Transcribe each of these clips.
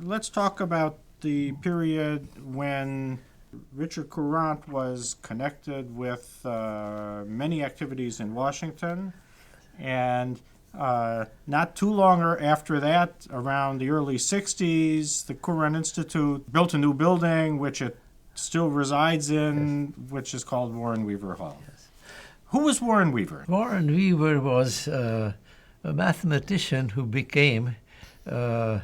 let's talk about the period when Richard Courant was connected with many activities in Washington. And not too long after that, around the early 60s, the Courant Institute built a new building, which it still resides in, which is called Warren Weaver Hall. Yes. Who was Warren Weaver? Warren Weaver was a mathematician who became a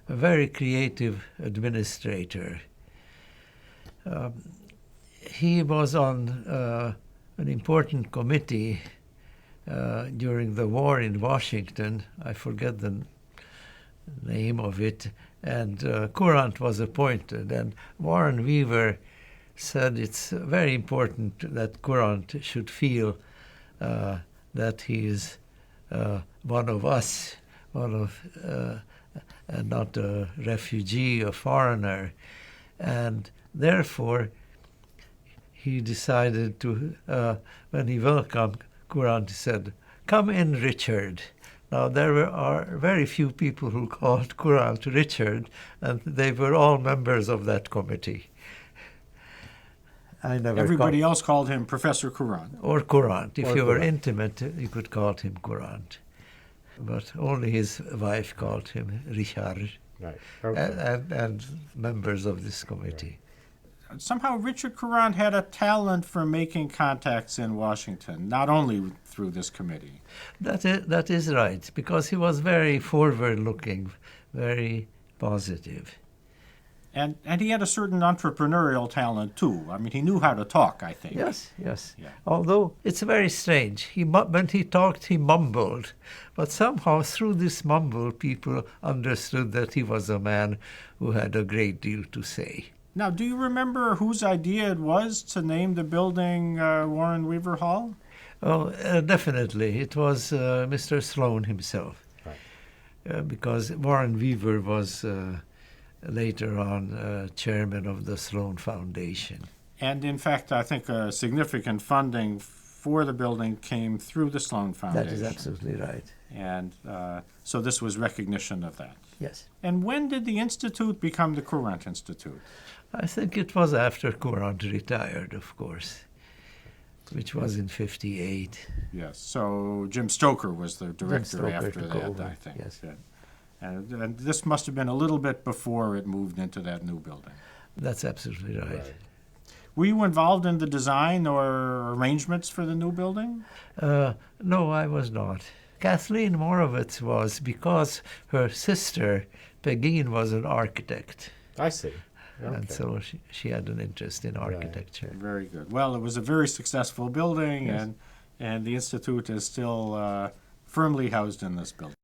very creative administrator. He was on an important committee during the war in Washington. I forget the name of it. And Courant was appointed. And Warren Weaver said it's very important that Courant should feel that he is one of us, and not a refugee, a foreigner. And therefore, he decided to, when he welcomed Courant, he said, "Come in, Richard." Now, there are very few people who called Courant Richard, and they were all members of that committee. Everybody else called him Professor Courant. Or Courant. If Or you were Courant. intimate, you could call him Courant. But only his wife called him Richard, Right. Okay. and members of this committee. Somehow Richard Courant had a talent for making contacts in Washington, not only through this committee. That is right, because he was very forward-looking, very positive. And he had a certain entrepreneurial talent, too. I mean, he knew how to talk, I think. Yes. Yeah. Although it's very strange. When he talked, he mumbled. But somehow through this mumble, people understood that he was a man who had a great deal to say. Now, do you remember whose idea it was to name the building Warren Weaver Hall? Oh, definitely. It was Mr. Sloan himself. Right. Because Warren Weaver was later on chairman of the Sloan Foundation. And in fact, I think significant funding for the building came through the Sloan Foundation. That is absolutely right. And so this was recognition of that. Yes. And when did the Institute become the Courant Institute? I think it was after Courant retired, of course, which was in 1958. Yes. So Jim Stoker was the director Stoker after took that, over, I think. yes. Yeah. And this must have been a little bit before it moved into that new building. That's absolutely right. Right. Were you involved in the design or arrangements for the new building? No, I was not. Kathleen Morovitz was, because her sister, Pegeen, was an architect. I see. Okay. And so she had an interest in architecture. Very good. Well, it was a very successful building, Yes. and the Institute is still firmly housed in this building.